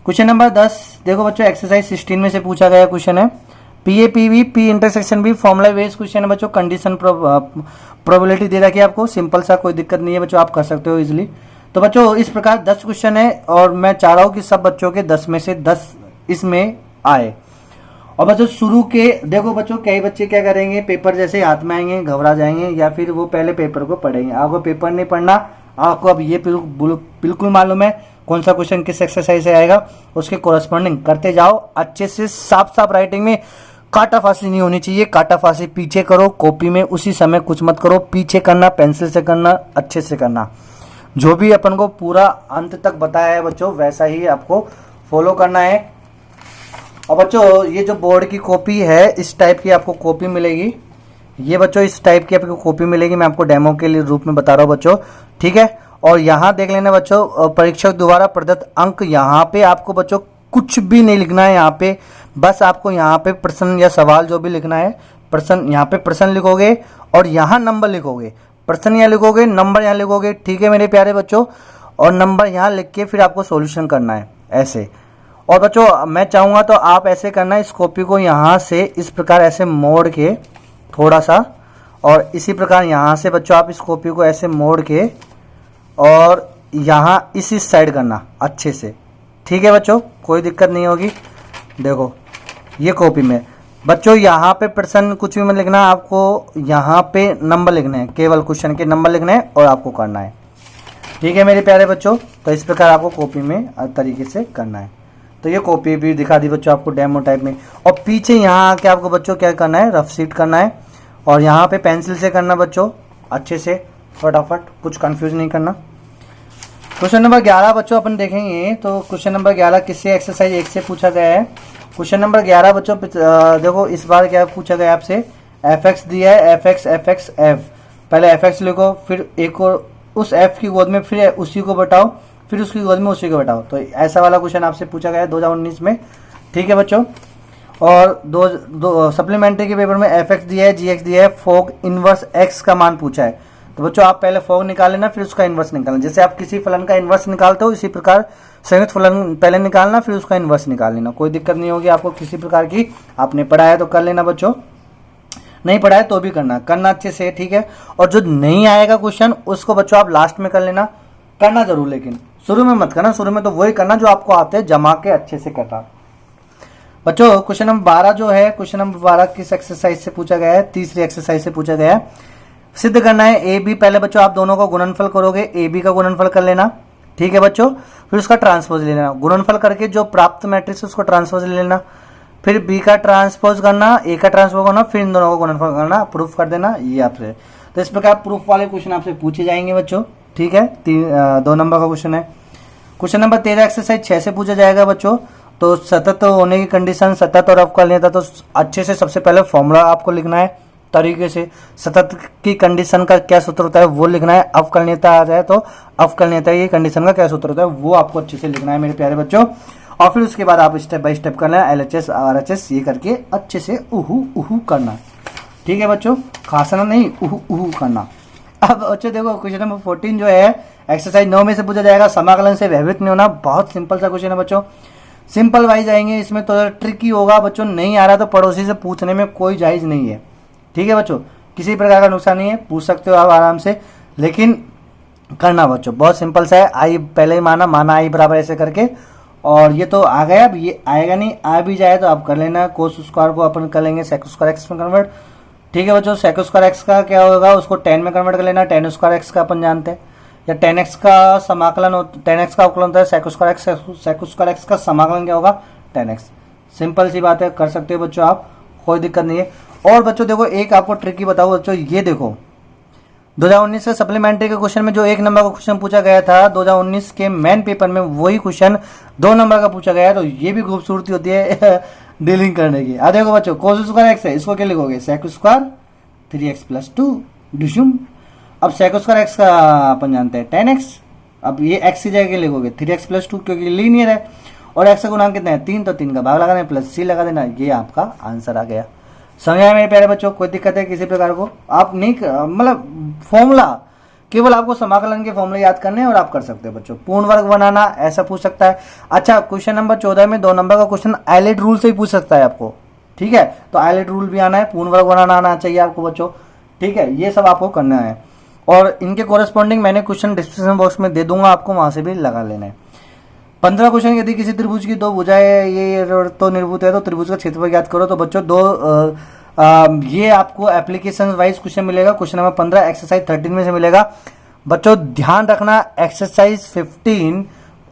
क्वेश्चन नंबर 10 देखो बच्चों एक्सरसाइज 16 में से पूछा गया क्वेश्चन है। P A P V P intersection B formula based question है बच्चों। कंडीशन प्रोबेबिलिटी दे रखी है आपको, सिंपल सा, कोई दिक्कत नहीं है बच्चों, आप कर सकते हो इजीली। तो बच्चों इस प्रकार 10 क्वेश्चन है, और मैं चाह रहा हूं कि सब बच्चों के 10 में से 10 इसमें आए। और बच्चों शुरू के देखो बच्चों, कई बच्चे क्या करेंगे, पेपर जैसे हाथ में आएंगे घबरा जाएंगे, या फिर वो पहले पेपर को पढ़ेंगे। आपको पेपर नहीं पढ़ना, आपको अब ये बिल्कुल मालूम है कौन सा क्वेश्चन किस एक्सरसाइज से आएगा, उसके कोरस्पॉन्डिंग करते जाओ अच्छे से। साफ साफ राइटिंग में काटाफासी नहीं होनी चाहिए, काटाफासी पीछे करो कॉपी में, उसी समय कुछ मत करो, पीछे करना, पेंसिल से करना, अच्छे से करना। जो भी अपन को पूरा अंत तक बताया है बच्चों वैसा ही आपको फॉलो करना है। और बच्चों ये जो बोर्ड की कॉपी है इस टाइप की आपको कॉपी मिलेगी, ये बच्चों इस टाइप की आपको कॉपी मिलेगी, मैं आपको डेमो के लिए रूप में बता रहा हूँ बच्चों, ठीक है। और यहाँ देख लेना बच्चों, परीक्षक द्वारा प्रदत्त अंक, यहाँ पे आपको बच्चों कुछ भी नहीं लिखना है, यहाँ पे बस आपको यहाँ पे प्रश्न या सवाल जो भी लिखना है, प्रश्न यहाँ पे प्रश्न लिखोगे और यहाँ नंबर लिखोगे, प्रश्न यहाँ लिखोगे, नंबर यहाँ लिखोगे, ठीक है मेरे प्यारे बच्चों। और नंबर यहाँ लिख के फिर आपको सॉल्यूशन करना है ऐसे। और बच्चों मैं चाहूँगा तो आप ऐसे करना, इस कॉपी को यहाँ से इस प्रकार ऐसे मोड़ के थोड़ा सा, और इसी प्रकार यहाँ से बच्चों आप इस कॉपी को ऐसे मोड़ के और यहाँ इसी साइड करना अच्छे से, ठीक है बच्चों, कोई दिक्कत नहीं होगी। देखो ये कॉपी में बच्चों यहाँ पे प्रश्न कुछ भी मत लिखना, आपको यहाँ पे नंबर लिखने हैं, केवल क्वेश्चन के नंबर लिखने हैं और आपको करना है, ठीक है मेरे प्यारे बच्चों। तो इस प्रकार आपको कॉपी में तरीके से करना है। तो ये कॉपी भी दिखा दी बच्चों आपको डेमो टाइप में। और पीछे यहाँ आके आपको बच्चों क्या करना है, रफ शीट करना है और यहाँ पे पेंसिल से करना बच्चों अच्छे से फटाफट, कुछ कंफ्यूज नहीं करना। क्वेश्चन नंबर 11 बच्चों अपन देखेंगे। तो क्वेश्चन नंबर 11 किससे एक्सरसाइज 1 से पूछा गया है। क्वेश्चन नंबर 11 बच्चों देखो इस बार क्या पूछा गया आपसे, एफ एक्स दिया है, एफ एक्स एफ, पहले एफ एक्स लिखो, फिर एक और उस एफ की गोद में फिर उसी को बताओ, फिर उसकी गोद में उसी को बताओ। तो ऐसा वाला क्वेश्चन आपसे पूछा गया है 2019 में, ठीक है बच्चों। और दो सप्लीमेंट्री के पेपर में एफ एक्स दिया है, जी एक्स दिया है, फोग इनवर्स एक्स का मान पूछा है। तो बच्चों आप पहले फोग निकाल लेना, फिर उसका इनवर्स निकालना। जैसे आप किसी फलन का इनवर्स निकालते हो इसी प्रकार संयुक्त फलन पहले निकालना, फिर उसका इनवर्स निकाल लेना, कोई दिक्कत नहीं होगी आपको किसी प्रकार की। आपने पढ़ा है तो कर लेना बच्चों, नहीं पढ़ा है तो भी करना अच्छे से, ठीक है। और जो नहीं आएगा क्वेश्चन उसको बच्चों आप लास्ट में कर लेना, करना जरूर, लेकिन शुरू में मत करना, शुरू में तो वही करना जो आपको आते हैं, जमा के अच्छे से करना बच्चों। क्वेश्चन नंबर 12 जो है, क्वेश्चन नंबर 12 किस एक्सरसाइज से पूछा गया है, तीसरी एक्सरसाइज से पूछा गया है। सिद्ध करना है ए बी, पहले बच्चों आप दोनों का गुणनफल करोगे, ए बी का गुणनफल कर लेना, ठीक है बच्चों। फिर उसका ट्रांसपोज ले लेना, गुणनफल करके जो प्राप्त मैट्रिक्स उसको ट्रांसपोज ले लेना, फिर बी का ट्रांसपोज करना, ए का ट्रांसपोज करना, फिर इन दोनों का गुणनफल करना, प्रूफ कर देना, ये आपसे। तो इस प्रकार प्रूफ वाले क्वेश्चन आपसे पूछे जाएंगे बच्चों, ठीक है। 2 नंबर का क्वेश्चन है। क्वेश्चन नंबर 13 एक्सरसाइज 6 से पूछा जाएगा बच्चों। तो सतत होने की कंडीशन, सतत और अवकलनीयता, तो अच्छे से सबसे पहले फॉर्मूला आपको लिखना है तरीके से। सतत की कंडीशन का क्या सूत्र होता है वो लिखना है, अवकलनीयता आ जाए तो अवकलनीयता की कंडीशन का क्या सूत्र होता है वो आपको अच्छे से लिखना है मेरे प्यारे बच्चों। और फिर उसके बाद आप स्टेप बाय स्टेप करना है, LHS RHS ये करके अच्छे से उहू उहू करना, ठीक है बच्चों, खासना नहीं, उहू उहू करना। अब बच्चों देखो क्वेश्चन नंबर 14 जो है एक्सरसाइज 9 में से पूछा जाएगा, समाकलन से भयभीत नहीं होना। बहुत सिंपल सा क्वेश्चन है बच्चों, सिंपल वाइज आएंगे, इसमें तो ट्रिकी होगा बच्चों, नहीं आ रहा तो पड़ोसी से पूछने में कोई जायज नहीं है, ठीक है बच्चों, किसी प्रकार का नुकसान नहीं है, पूछ सकते हो आप आराम से, लेकिन करना बच्चों बहुत सिंपल सा है। आई पहले ही माना आई बराबर ऐसे करके, और ये तो आ गया, अब ये आएगा नहीं, आ भी जाए तो आप कर लेना। कोस स्क्वायर को अपन कर लेंगे सेक स्क्वायर एक्स में कन्वर्ट, ठीक है बच्चों। सेक स्क्वायर एक्स का क्या होगा, उसको 10 में कन्वर्ट कर लेना, 10 स्क्वायर एक्स का अपन जानते हैं, या 10x का समाकलन 10x का अवकलन होता है sec square x, sec square x का समाकलन क्या होगा 10x। सिंपल सी बात है, कर सकते हो बच्चों आप, कोई दिक्कत नहीं है। और बच्चों देखो एक आपको ट्रिकी बताओ बच्चों, ये देखो 2019 के सप्लीमेंट्री के क्वेश्चन में जो 1 नंबर का क्वेश्चन पूछा गया था 2019 के मेन पेपर में, वही क्वेश्चन 2 नंबर का पूछा गया है। तो ये भी खूबसूरती होती है डीलिंग करने की। देखो बच्चों कोस स्क्वायर एक्स है, इसको क्या लिखोगे सेक स्क्वायर 3x+2 डिशुम। अब सेक स्क्वायर एक्स का अपन जानते हैं 10x, अब ये x की जगह लिखोगे 3x+2 क्योंकि लीनियर है, और x का गुणांक कितना है 3, तो 3 का भाग लगा देना प्लस c लगा देना, ये आपका आंसर आ गया। समझा मेरे प्यारे बच्चों, कोई दिक्कत है किसी प्रकार को, आप नहीं मतलब फॉर्मूला केवल आपको समाकलन के फॉर्मूले याद करने हैं और आप कर सकते हो बच्चों। पूर्ण वर्ग बनाना ऐसा पूछ सकता है। अच्छा क्वेश्चन नंबर 14 में 2 नंबर का क्वेश्चन आइलेट रूल से ही पूछ सकता है आपको, ठीक है। तो आइलेट रूल भी आना है, पूर्ण वर्ग बनाना आना चाहिए आपको बच्चों, ठीक है, ये सब आपको करना है। और इनके कोरेस्पॉन्डिंग मैंने क्वेश्चन डिस्क्रिप्शन बॉक्स में दे दूंगा, आपको वहां से भी लगा लेना है। 15 क्वेश्चन, यदि किसी त्रिभुज की 2 भुजाएं ये तो निर्भूत है तो त्रिभुज का क्षेत्रफल ज्ञात करो। तो बच्चों ये आपको एप्लीकेशन वाइज क्वेश्चन मिलेगा, क्वेश्चन नंबर 15 एक्सरसाइज 13 में से मिलेगा बच्चों। ध्यान रखना एक्सरसाइज 15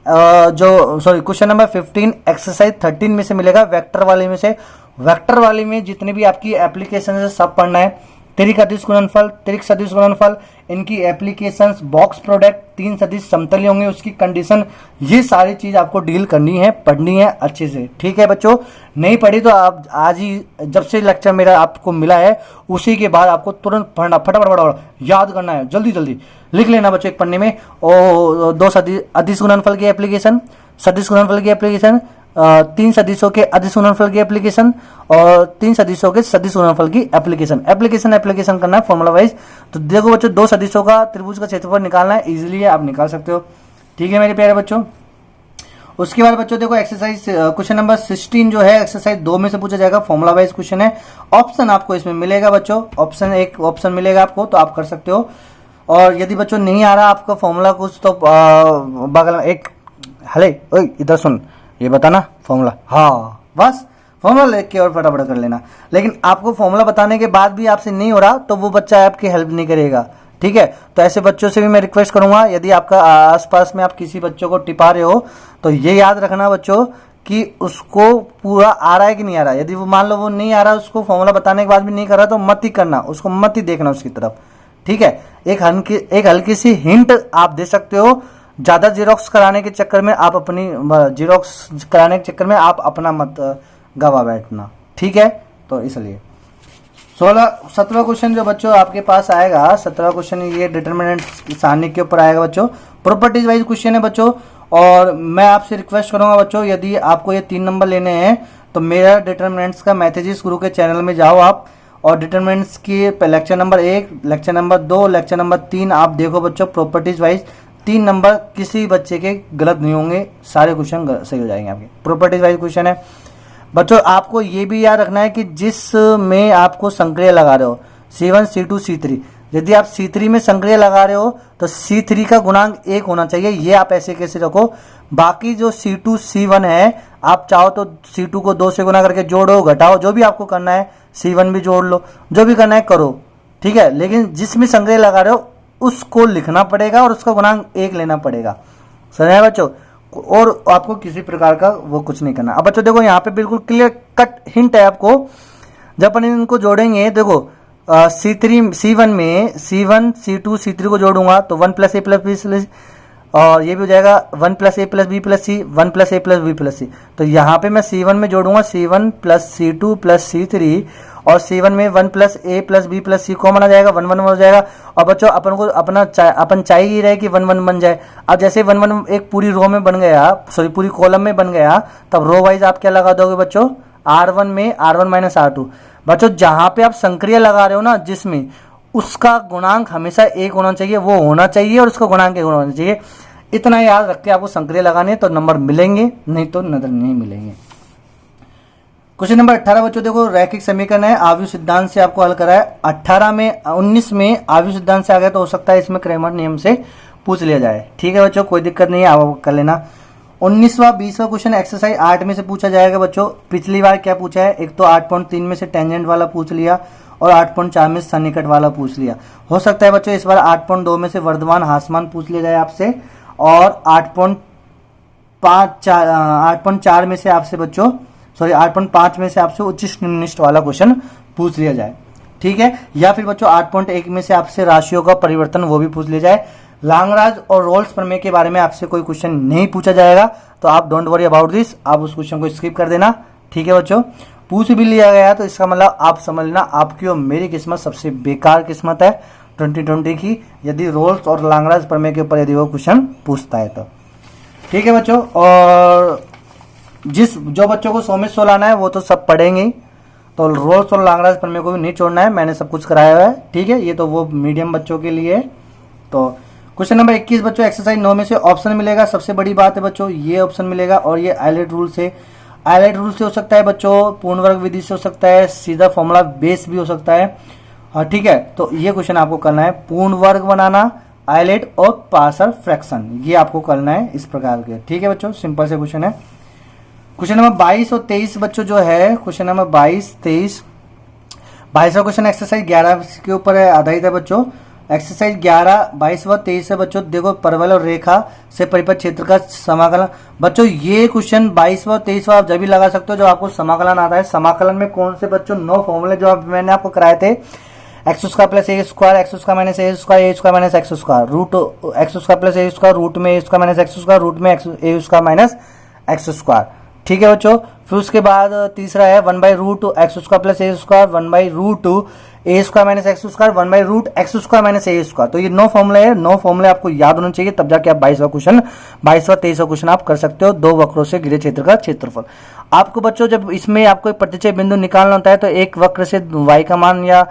क्वेश्चन नंबर 15 एक्सरसाइज 13 में से मिलेगा, वेक्टर वाले में से। वेक्टर वाले में जितने भी आपकी एप्लीकेशन है सब पढ़ना है। त्रिक अदिश गुणनफल, त्रिक सदिश गुणनफल, इनकी एप्लीकेशंस, बॉक्स प्रोडक्ट, तीन सदिश समतल होंगे उसकी कंडीशन, ये सारी चीज आपको डील करनी है, पढ़नी है अच्छे से। ठीक है बच्चों, नहीं पढ़ी तो आप आज ही जब से लेक्चर मेरा आपको मिला है उसी के बाद आपको तुरंत पढ़ना, फटाफट याद करना है, जल्दी जल्दी लिख लेना बच्चों एक पन्ने में। और दो अदिश गुणनफल की एप्लीकेशन, सदिश गुणनफल की एप्लीकेशन, तीन सदिशों के अदिश गुणनफल की एप्लीकेशन और तीन सदिशों के सदिश गुणनफल की एप्लीकेशन करना है फॉर्मूला वाइज। तो देखो बच्चों, दो सदिशों का त्रिभुज का क्षेत्रफल निकालना है, इजीली आप निकाल सकते हो। ठीक है मेरे प्यारे बच्चों। उसके बाद बच्चों देखो एक्सरसाइज क्वेश्चन नंबर 16 जो है एक्सरसाइज 2 में से पूछा जाएगा, फॉर्मूला वाइज क्वेश्चन है। ऑप्शन आपको इसमें मिलेगा बच्चों, एक ऑप्शन मिलेगा आपको, तो आप कर सकते हो। और यदि बच्चों नहीं आ रहा आपका फॉर्मूला कुछ, तो बगल में एक हले इधर सुन, ये बताना फॉर्मूला, हाँ बस फॉर्मूला लेके और फटाफट कर लेना। लेकिन आपको फॉर्मूला बताने के बाद भी आपसे नहीं हो रहा तो वो बच्चा आपकी हेल्प नहीं करेगा। ठीक है, तो ऐसे बच्चों से भी मैं रिक्वेस्ट करूंगा, यदि आपका आसपास में आप किसी बच्चों को टिपा रहे हो तो ये याद रखना बच्चों कि उसको पूरा आ रहा है कि नहीं आ रहा है। यदि वो मान लो वो नहीं आ रहा, उसको फॉर्मूला बताने के बाद भी नहीं कर रहा, तो मत ही करना, उसको मत ही देखना उसकी तरफ। ठीक है, एक हल्की सी हिंट आप दे सकते हो, ज्यादा जीरोक्स कराने के चक्कर में आप अपना मत गवा बैठना। ठीक है, तो इसलिए 17वां क्वेश्चन जो बच्चों आपके पास आएगा, 17वां क्वेश्चन ये डिटर्मिनेंट सारणी के ऊपर आएगा बच्चों, प्रॉपर्टीज वाइज क्वेश्चन है बच्चों। और मैं आपसे रिक्वेस्ट करूंगा बच्चों, यदि आपको ये 3 नंबर लेने हैं तो मेरा डिटर्मिनेंट्स का मैथेजिस गुरु के चैनल में जाओ आप, और डिटर्मिनेंट्स की lecture number 1, lecture number 2, lecture number 3 आप देखो बच्चों। प्रॉपर्टीज वाइज 3 नंबर किसी बच्चे के गलत नहीं होंगे, सारे क्वेश्चन सही हो जाएंगे आपके। प्रॉपर्टीज वाइज क्वेश्चन है बच्चों, आपको ये भी याद रखना है कि जिस में आपको संक्रिया लगा रहे हो C1, C2, C3, यदि आप C3 में संक्रिया लगा रहे हो तो C3 का गुणांक 1 होना चाहिए, ये आप ऐसे कैसे रखो। बाकी जो C2, C1 है, आप चाहो तो C2 को 2 से गुना करके जोड़ो, घटाओ, जो भी आपको करना है, C1 भी जोड़ लो, जो भी करना है करो। ठीक है, लेकिन जिसमें संक्रिया लगा रहे हो उसको लिखना पड़ेगा और उसका गुणांक 1 लेना पड़ेगा। समझ बच्चों, और आपको किसी प्रकार का वो कुछ नहीं करना। अब बच्चों देखो यहाँ पे बिल्कुल क्लियर कट हिंट है आपको, जब अपन इनको जोड़ेंगे देखो C1 में C1, C2, C3 को जोड़ूंगा तो 1 + a + b, और ये भी हो जाएगा 1 + a + b + c, 1 + a + b + c। तो यहाँ पे मैं C1 में जोड़ूंगा C1 + C2 + C3, और C1 में 1 + a + b + c कॉमन आ जाएगा, 1 1 हो जाएगा। और बच्चों अपन को अपन चाहिए ही रहे कि 1 1 बन जाए। अब जैसे 1 1 एक पूरी रो में बन गया, सॉरी पूरी कॉलम में बन गया, तब रो वाइज आप क्या लगा दोगे बच्चों, R1 में R1 - R2। बच्चों जहां पे आप संक्रिया लगा रहे हो ना, जिसमें उसका गुणांक हमेशा 1 होना चाहिए, वो होना चाहिए, और उसका गुणांक 1 होना चाहिए। इतना याद रख के आपको संक्रिया लगाने तो नंबर मिलेंगे, नहीं तो नजर नहीं मिलेंगे। क्वेश्चन नंबर 18 बच्चों देखो, रैखिक समीकरण है, आव्यूह सिद्धांत से आपको हल करा है। 19 में आव्यूह सिद्धांत से आ गया तो हो सकता है इसमें क्रैमर नियम से पूछ लिया जाए। ठीक है बच्चों, कोई दिक्कत नहीं है, आप कर लेना। 19वां 20वां क्वेश्चन एक्सरसाइज 8 में से पूछा जाएगा बच्चों। पिछली बार क्या पूछा है, एक तो 8.3 में से टेंजेंट वाला पूछ लिया और 8.4 में से सन्निकट वाला पूछ लिया। हो सकता है बच्चों इस बार 8.2 में से वर्धमान हासमान पूछ लिया जाए आपसे, और 8.4 में से आपसे बच्चों, सॉरी 8.5 में से आपसे उच्चिष्ट निम्निष्ट वाला क्वेश्चन पूछ लिया जाए। ठीक है, या फिर बच्चों 8.1 में से आपसे राशियों का परिवर्तन वो भी पूछ लिया जाए। लांगराज और रोल्स प्रमेय के बारे में आपसे कोई क्वेश्चन नहीं पूछा जाएगा, तो आप डोंट वरी अबाउट दिस, आप उस क्वेश्चन को स्किप कर देना। ठीक है बच्चों, पूछ भी लिया गया तो इसका मतलब आप समझ लेना आपकी और मेरी किस्मत सबसे बेकार किस्मत है 2020 की, यदि रोल्स और लांगराज प्रमेय के ऊपर यदि वो क्वेश्चन पूछता है तो। ठीक है बच्चों, और जो बच्चों को 100 में 100 लाना है वो तो सब पढ़ेंगे, तो रोल्स और लांगराज प्रमेय को भी नहीं छोड़ना है, मैंने सब कुछ कराया हुआ है। ठीक है, ये तो वो मीडियम बच्चों के लिए है। तो क्वेश्चन नंबर 21 बच्चों एक्सरसाइज 9 में से ऑप्शन मिलेगा। सबसे बड़ी बात है बच्चों ये ऑप्शन मिलेगा, और ये आइलेट रूल से हो सकता है बच्चों, पूर्ण वर्ग विधि से हो सकता है, सीधा फॉर्मूला बेस भी हो सकता है। हाँ ठीक है, तो ये क्वेश्चन आपको करना है, पूर्ण वर्ग बनाना, आइलेट और पार्शियल फ्रैक्शन, ये आपको करना है इस प्रकार के। ठीक है बच्चों, सिंपल से क्वेश्चन है। क्वेश्चन नंबर 22 और 23 बच्चों जो है, क्वेश्चन नंबर 22, 23, 22वां क्वेश्चन एक्सरसाइज 11 के ऊपर आधारित है बच्चों। एक्सरसाइज 11, 22 व 23 है बच्चों। देखो परवल और रेखा से परिपथ क्षेत्र का समाकलन। बच्चों ये क्वेश्चन 22 व 23 आप जब भी लगा सकते हो जब आपको समाकलन आता है। समाकलन में कौन से बच्चों 9 फॉर्मूले जो मैंने आपको कराए थे, X square plus A square, X square minus A square minus X square, root X square plus A square, root में A square minus X square, root में A square minus X square. ठीक है बच्चों, फिर उसके बाद तीसरा है 1/रूट X square plus A square, 1/रूट A square minus X square, 1/रूट X square minus A square. तो ये 9 फॉर्मूला है, 9 फॉर्मूले आपको याद होना चाहिए, तब जाके आप 22वां 23वां क्वेश्चन आप कर सकते हो। 2 वक्रों से घिरे क्षेत्र का क्षेत्रफल। आपको बच्चों जब इसमें आपको एक प्रतिच्छेद बिंदु निकालना होता है तो एक वक्र से y का मान या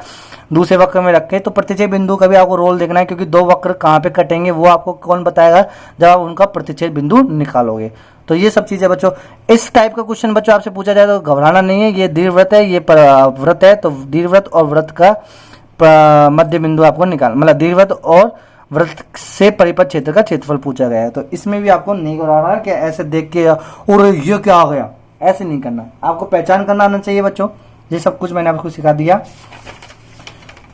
दूसरे वक्र में रखें, तो प्रतिच्छेद बिंदु का भी आपको रोल देखना है, क्योंकि 2 वक्र कहाँ पे कटेंगे वो आपको कौन बताएगा जब आप उनका प्रतिच्छेद बिंदु निकालोगे। तो ये सब चीजें बच्चों, इस टाइप का क्वेश्चन बच्चों आपसे पूछा जाए तो घबराना नहीं है। ये दीर्घवृत्त है, ये वृत्त है, तो दीर्घवृत्त और वृत्त का मध्य बिंदु आपको निकाल, मतलब दीर्घवृत्त और वृत्त से परिपथ क्षेत्र का क्षेत्रफल पूछा गया है। तो इसमें भी आपको नहीं घबराना कि ऐसे देख के और ये क्या आ गया, ऐसे नहीं करना, आपको पहचान करना आना चाहिए बच्चों। ये सब कुछ मैंने आपको सिखा दिया।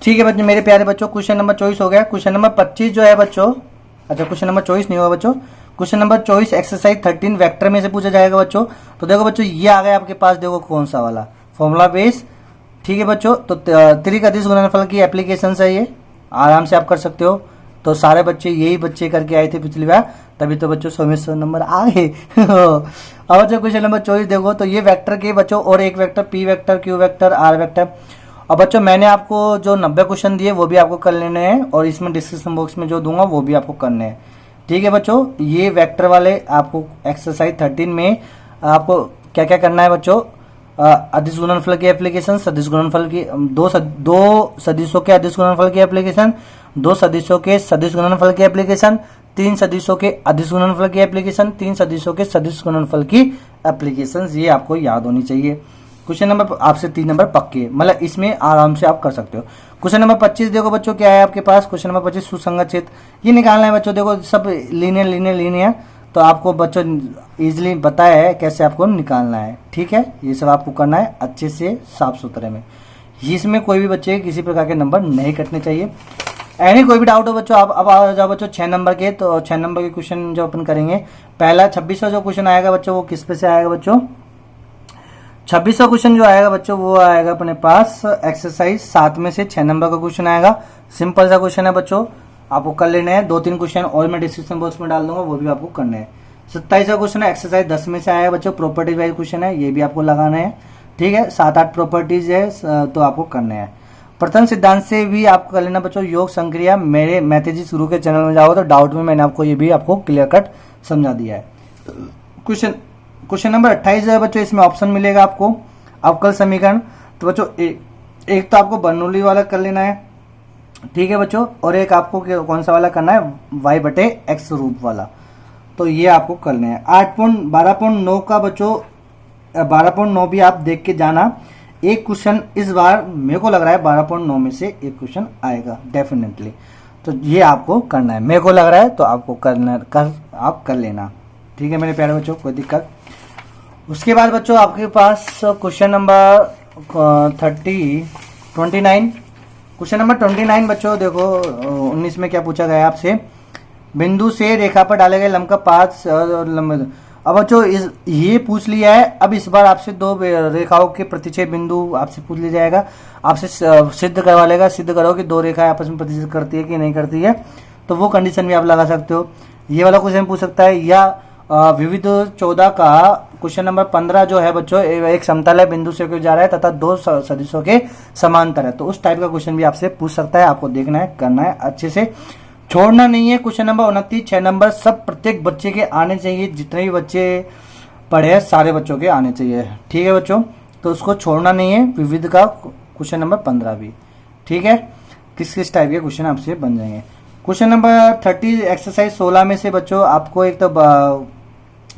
ठीक है बच्चों, मेरे प्यारे बच्चों, क्वेश्चन नंबर 24 हो गया। क्वेश्चन नंबर 25 जो है बच्चों, अच्छा क्वेश्चन नंबर 24 नहीं हुआ बच्चों, क्वेश्चन नंबर 24 एक्सरसाइज 13 वेक्टर में से पूछा जाएगा बच्चों। तो देखो बच्चों, ये आ गया आपके पास, देखो कौन सा वाला फॉर्मूला बेस। ठीक है बच्चों, तो त्रिक अदिश गुणनफल की एप्लीकेशन है, ये आराम से आप कर सकते हो। तो सारे बच्चे यही बच्चे करके आए थे पिछली बार, तभी तो बच्चों 100 नंबर आ गए। अब बच्चों क्वेश्चन नंबर 24 देखो, तो ये वेक्टर के बच्चों और एक vector P vector, Q vector, R vector. अब बच्चों मैंने आपको जो 90 क्वेश्चन दिए वो भी आपको कर लेने हैं, और इसमें डिस्क्रिप्शन बॉक्स में जो दूंगा वो भी आपको करने हैं। ठीक है बच्चों, ये वेक्टर वाले आपको एक्सरसाइज 13 में आपको क्या क्या करना है बच्चों, अदिश गुणनफल की एप्लीकेशन, सदिश गुणनफल की, दो सदिशों के अदिश गुणनफल की एप्लीकेशन, 2 सदिशों के सदिश गुणनफल की एप्लीकेशन, 3 सदिशों के अदिश गुणनफल की एप्लीकेशन, 3 सदिशों के सदिश गुणनफल की एप्लीकेशन, ये आपको याद होनी चाहिए। क्वेश्चन नंबर आपसे 3 नंबर पक्के, मतलब इसमें आराम से आप कर सकते हो। क्वेश्चन नंबर 25 देखो बच्चों, क्या है आपके पास, क्वेश्चन नंबर 25 सुसंगत क्षेत्र, ये निकालना है बच्चों। देखो सब लीनियर, तो आपको बच्चों इजीली बताया है कैसे आपको निकालना है। ठीक है, ये सब आपको करना है अच्छे से साफ सुथरे में, इसमें कोई भी बच्चे किसी प्रकार के नंबर नहीं कटने चाहिए। एनी कोई भी डाउट हो बच्चों, आप अब आ जाओ बच्चों 6 नंबर के। तो 6 नंबर के क्वेश्चन जो अपन करेंगे, पहला 26वां जो क्वेश्चन आएगा बच्चों, वो किस पे से आएगा बच्चों, 26वां क्वेश्चन जो आएगा बच्चों वो आएगा अपने पास एक्सरसाइज 7 में से 6 नंबर का क्वेश्चन आएगा। सिंपल सा क्वेश्चन है बच्चों, आपको कर लेने हैं। 2-3 क्वेश्चन और मैं डिस्क्रिप्शन बॉक्स में डाल दूंगा, वो भी आपको करने हैं। 27वां क्वेश्चन है एक्सरसाइज 10 में से आया बच्चों, प्रॉपर्टीज वाइज क्वेश्चन है, ये भी आपको लगाना है। ठीक है, 7-8 प्रॉपर्टीज है तो आपको करने हैं। प्रथम सिद्धांत से भी आपको कर लेना बच्चों, योग संक्रिया। मेरे मैथजी शुरू के चैनल में जाओ तो डाउट में मैंने आपको ये भी आपको क्लियर कट समझा दिया है। क्वेश्चन नंबर 28 है बच्चों, इसमें ऑप्शन मिलेगा आपको अवकल समीकरण। तो बच्चों एक तो आपको बर्नौली वाला कर लेना है, ठीक है बच्चों, और एक आपको कौन सा वाला करना है, y/x रूप वाला। तो ये आपको करना है। 12.9 का बच्चों 12.9 भी आप देख के जाना। एक क्वेश्चन इस बार मेरे को लग रहा है 12.9 में से एक क्वेश्चन आएगा डेफिनेटली, तो ये आपको करना है। मेरे को लग रहा है तो आपको आप कर लेना। ठीक है मेरे प्यारे बच्चों, कोई दिक्कत। उसके बाद बच्चों आपके पास क्वेश्चन नंबर 29 क्वेश्चन नंबर 29 बच्चों देखो 19 में क्या पूछा गया आपसे, बिंदु से रेखा पर डाले गए लंब का पाद लंब। अब बच्चों ये पूछ लिया है। अब इस बार आपसे 2 रेखाओं के प्रतिच्छेद बिंदु आपसे पूछ लिया जाएगा, आपसे सिद्ध करवा लेगा, सिद्ध करो कि 2 रेखाएं आपस में प्रतिच्छेद करती है कि नहीं करती है, तो वो कंडीशन भी आप लगा सकते हो। ये वाला क्वेश्चन पूछ सकता है, या विविध 14 का क्वेश्चन नंबर 15 जो है बच्चों, एक समतल है, बिंदु से जा रहा है तथा 2 सदिशों के समांतर है, तो उस टाइप का क्वेश्चन भी आपसे पूछ सकता है। आपको देखना है, करना है, अच्छे से छोड़ना नहीं है। क्वेश्चन नंबर 29 6 नंबर सब प्रत्येक बच्चे के आने चाहिए, जितने भी बच्चे पढ़े सारे बच्चों के आने चाहिए। ठीक है बच्चों, तो उसको छोड़ना नहीं है। विविध का क्वेश्चन नंबर 15 भी, ठीक है। किस किस टाइप के क्वेश्चन आपसे बन जाएंगे। क्वेश्चन नंबर 30 एक्सरसाइज 16 में से बच्चों आपको एक तो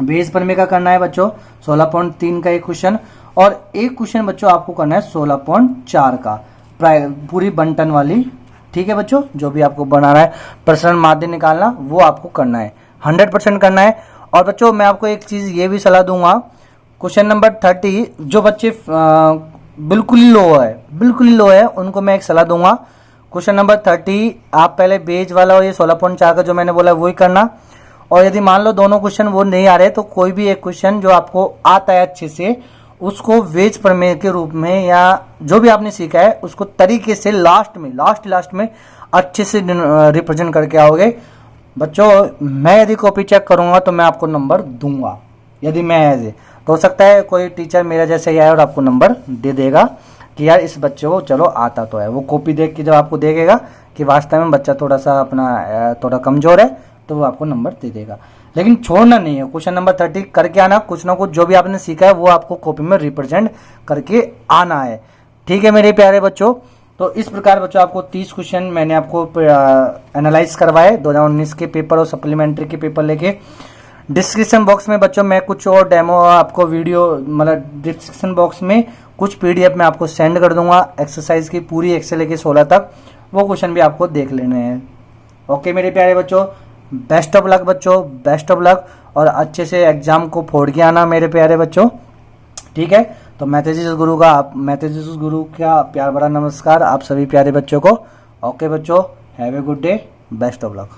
बेस प्रमेय का करना है बच्चों, 16.3 का एक क्वेश्चन, और एक क्वेश्चन बच्चों आपको करना है 16.4 का पूरी बंटन वाली। ठीक है बच्चों, जो भी आपको बनाना है प्रसरण माध्य निकालना वो आपको करना है, 100% करना है। और बच्चों मैं आपको एक चीज ये भी सलाह दूंगा, क्वेश्चन नंबर 30 जो बच्चे बिल्कुल ही लो है उनको मैं एक सलाह दूंगा। क्वेश्चन नंबर 30 आप पहले बेज वाला और ये 16.4 का जो मैंने बोला वही करना, और यदि मान लो दोनों क्वेश्चन वो नहीं आ रहे तो कोई भी एक क्वेश्चन जो आपको आता है अच्छे से उसको वेज प्रमेय के रूप में या जो भी आपने सीखा है उसको तरीके से लास्ट में अच्छे से रिप्रेजेंट करके आओगे। बच्चों मैं यदि कॉपी चेक करूंगा तो मैं आपको नंबर दूंगा, यदि मैं ऐसे तो हो सकता है कोई टीचर मेरा जैसे ही आए और आपको नंबर दे देगा कि यार इस बच्चे को चलो आता तो है। वो कॉपी देख के जब आपको देखेगा कि वास्तव में बच्चा थोड़ा सा अपना थोड़ा कमजोर है तो वो आपको नंबर दे देगा। लेकिन छोड़ना नहीं है, क्वेश्चन नंबर 30 करके आना, कुछ ना कुछ जो भी आपने सीखा है वो आपको कॉपी में रिप्रेजेंट करके आना है। ठीक है मेरे प्यारे बच्चों, तो इस प्रकार बच्चों आपको 30 क्वेश्चन मैंने आपको एनालाइज करवाए 2019 के पेपर और सप्लीमेंट्री के पेपर लेके। डिस्क्रिप्शन बॉक्स में बच्चों मैं कुछ और डेमो आपको वीडियो मतलब डिस्क्रिप्शन बॉक्स में कुछ पीडीएफ में आपको सेंड कर दूंगा एक्सरसाइज की पूरी 1 से लेके 16 तक, वो क्वेश्चन भी आपको देख लेने हैं। ओके मेरे प्यारे बच्चों, बेस्ट ऑफ लक बच्चों, बेस्ट ऑफ लक, और अच्छे से एग्जाम को फोड़ के आना मेरे प्यारे बच्चों। ठीक है, तो मैथमेटिक्स गुरु का प्यार भरा नमस्कार आप सभी प्यारे बच्चों को। ओके बच्चों, have a good day, best of luck.